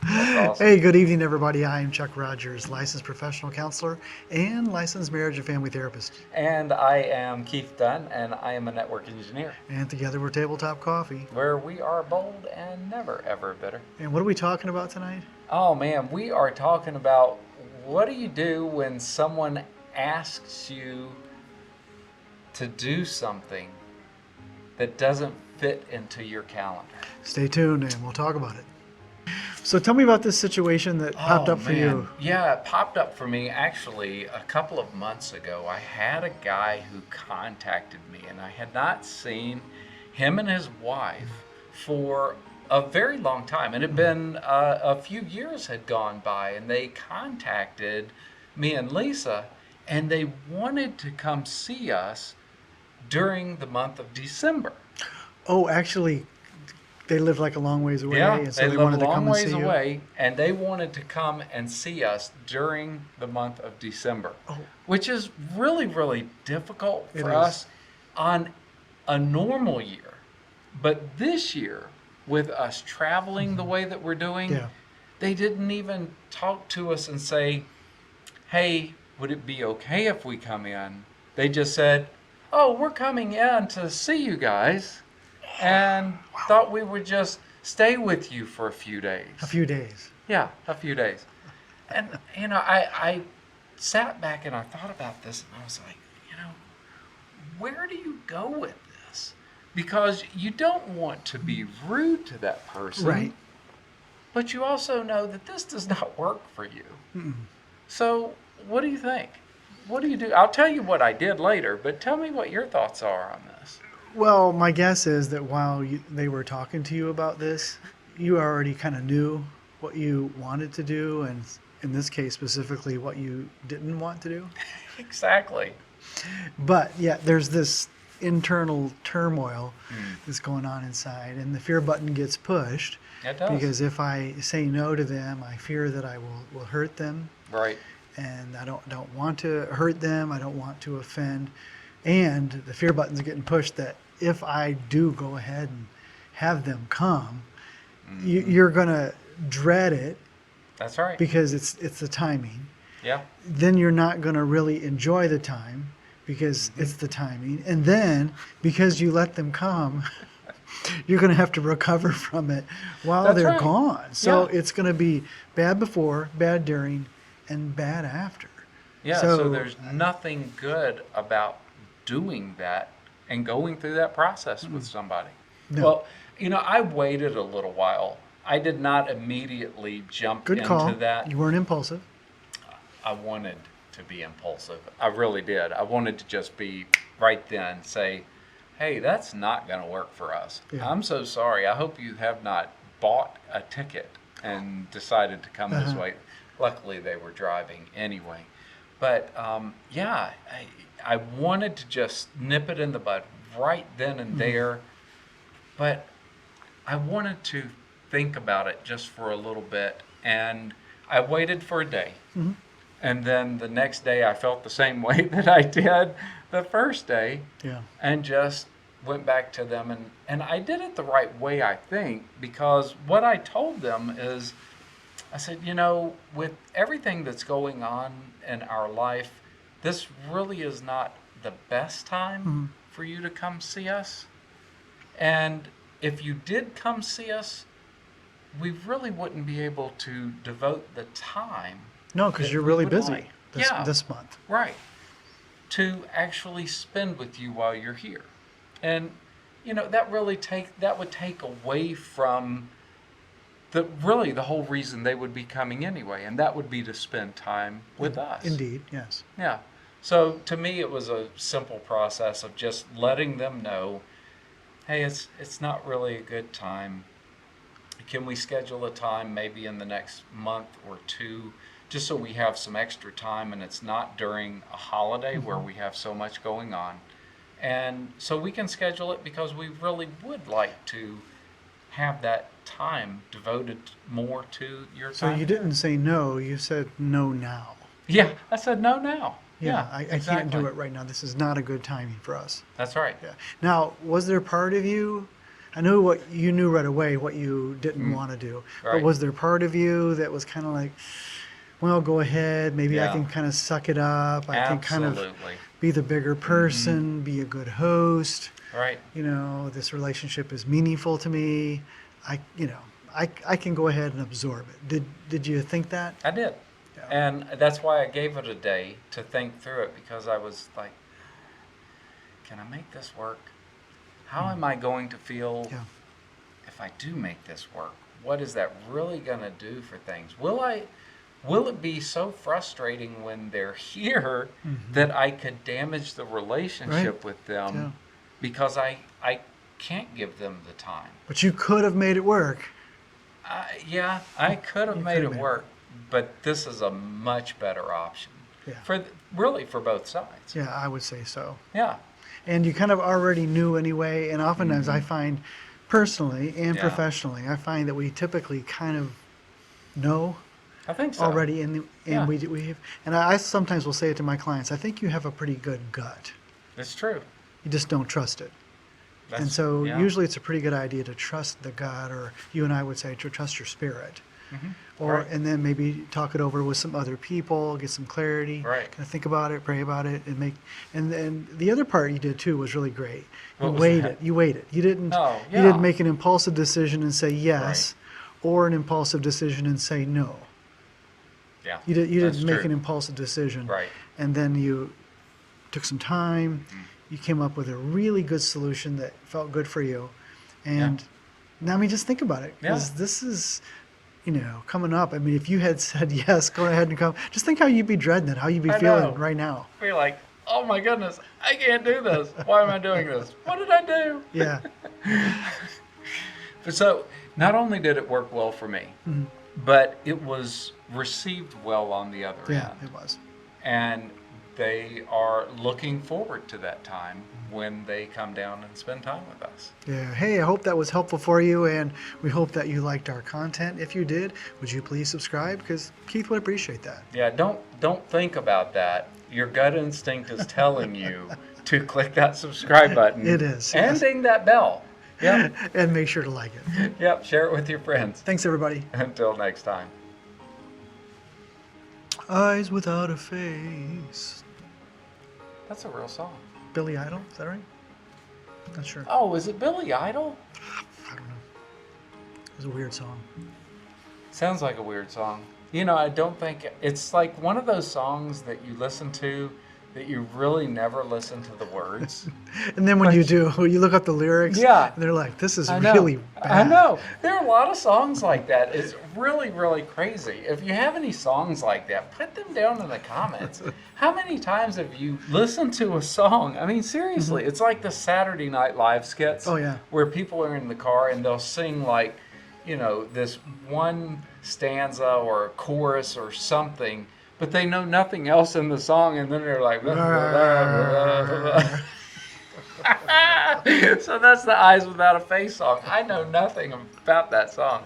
That's awesome. Hey, good evening, everybody. I am Chuck Rogers, licensed professional counselor and licensed marriage and family therapist. And I am Keith Dunn, and I am a network engineer, And together we're Tabletop Coffee. where we are bold and never ever bitter. And what are we talking about tonight? Oh man, we are talking about what do you do when someone asks you to do something that doesn't fit into your calendar? Stay tuned and we'll talk about it. So tell me about this situation that popped up for you. Yeah, it popped up for me actually a couple of months ago. I had a guy who contacted me, and I had not seen him and his wife for a very long time. It had been a few years had gone by, and they contacted me and Lisa, and they wanted to come see us during the month of December. Oh, actually, they live like a long ways away, Yeah, and so they they live wanted a to come long and ways see you. away, and they wanted to come and see us during the month of December, Oh. which is really, really difficult It for is. us on a normal year. But this year, with us traveling the way that we're doing, Yeah. they didn't even talk to us and say, hey, would it be okay if we come in? They just said, oh, we're coming in to see you guys, and thought we would just stay with you for a few days. A few days. Yeah, a few days. And, I sat back and I thought about this, and I was like, where do you go with this? Because you don't want to be rude to that person. Right. But you also know that this does not work for you. Mm-mm. So what do you think? What do you do? I'll tell you what I did later, but tell me what your thoughts are on this. Well, my guess is that while they were talking to you about this, you already kind of knew what you wanted to do, and in this case specifically, what you didn't want to do. Exactly. But yeah, there's this internal turmoil that's going on inside, and the fear button gets pushed It does. because if I say no to them, I fear that I will hurt them, Right. and I don't want to hurt them. I don't want to offend, and the fear button's getting pushed that if I do go ahead and have them come, you're gonna dread it That's right. because it's the timing. Yeah. Then you're not gonna really enjoy the time because it's the timing, and then because you let them come, you're gonna have to recover from it while That's they're right. gone. So Yeah. it's gonna be bad before, bad during, and bad after. Yeah, so there's nothing good about doing that and going through that process with somebody. No. Well, I waited a little while. I did not immediately jump Good into call. that. You weren't impulsive. I wanted to be impulsive. I really did. I wanted to just be right then, say, hey, that's not going to work for us. Yeah. I'm so sorry. I hope you have not bought a ticket and decided to come this way. Luckily, they were driving anyway. But yeah, I wanted to just nip it in the bud right then and there. But I wanted to think about it just for a little bit. And I waited for a day. And then the next day, I felt the same way that I did the first day. Yeah. And just went back to them. And I did it the right way, I think, because what I told them is, I said, with everything that's going on in our life, this really is not the best time for you to come see us. And if you did come see us, we really wouldn't be able to devote the time. No, because that you're we really would busy like. this month. Right. To actually spend with you while you're here. And, that would take away from the whole reason they would be coming anyway, and that would be to spend time with us. Indeed, yes. Yeah. So to me, it was a simple process of just letting them know, hey, it's not really a good time. Can we schedule a time maybe in the next month or two, just so we have some extra time and it's not during a holiday where we have so much going on. And so we can schedule it because we really would like to have that time devoted more to your So time. you didn't say no, you said no now. Yeah, I said no now. Yeah, I can't exactly. do it right now. This is not a good timing for us. That's right. Yeah. Now, was there part of you, I knew what you knew right away what you didn't want to do. But Right. was there part of you that was kind of like, well, go ahead. Maybe I Yeah. can kind of suck it up. I can kind of Absolutely. be the bigger person, be a good host. Right. This relationship is meaningful to me. I can go ahead and absorb it. Did you think that? I did. Yeah. And that's why I gave it a day to think through it, because I was like, can I make this work? How am I going to feel Yeah. if I do make this work? What is that really going to do for things? Will it be so frustrating when they're here that I could damage the relationship with them Yeah. because I can't give them the time? But you could have made it work. Yeah, I could have You made could it have made it work, but this is a much better option Yeah. really for both sides. Yeah, I would say so. Yeah. And you kind of already knew anyway. And oftentimes I find personally and Yeah. professionally, I find that we typically kind of know I think so. already, and Yeah. I sometimes will say it to my clients. I think you have a pretty good gut. It's true. You just don't trust it. And so yeah. usually it's a pretty good idea to trust the gut, or you and I would say to trust your spirit. Or Right. and then maybe talk it over with some other people, get some clarity, Right. kind of think about it, pray about it, and then the other part you did too was really great. You What was waited. that? You waited. You didn't. Oh, You yeah. didn't make an impulsive decision and say yes, or an impulsive decision and say no. Yeah. You didn't that's make true. an impulsive decision. Right. And then you took some time. You came up with a really good solution that felt good for you. And now, I mean, just think about it, because Yeah. this is, coming up. I mean, if you had said yes, go ahead and come. Just think how you'd be dreading it, how you'd be I feeling know. right now. We're like, oh my goodness, I can't do this. Why am I doing this? What did I do? Yeah. So not only did it work well for me, but it was received well on the other Yeah, end. it was. And they are looking forward to that time when they come down and spend time with us. Yeah. Hey, I hope that was helpful for you, and we hope that you liked our content. If you did, would you please subscribe? Because Keith would appreciate that. Yeah, don't think about that. Your gut instinct is telling you to click that subscribe button. It is, And yes. ding that bell. Yep. And make sure to like it. Yep. Share it with your friends. Thanks, everybody. Until next time. Eyes without a face. That's a real song. Billy Idol, is that right? Not sure. Oh, is it Billy Idol? I don't know. It was a weird song. Sounds like a weird song. I don't think it's like one of those songs that you listen to that you really never listen to the words. And then when you do, you look up the lyrics, Yeah. and they're like, this is I know. really bad. I know. There are a lot of songs like that. It's really, really crazy. If you have any songs like that, put them down in the comments. How many times have you listened to a song? I mean, seriously, it's like the Saturday Night Live skits. Oh, yeah. Where people are in the car and they'll sing like, this one stanza or a chorus or something, but they know nothing else in the song, and then they're like, blah, blah, blah, blah, blah. So that's the Eyes Without a Face song. I know nothing about that song.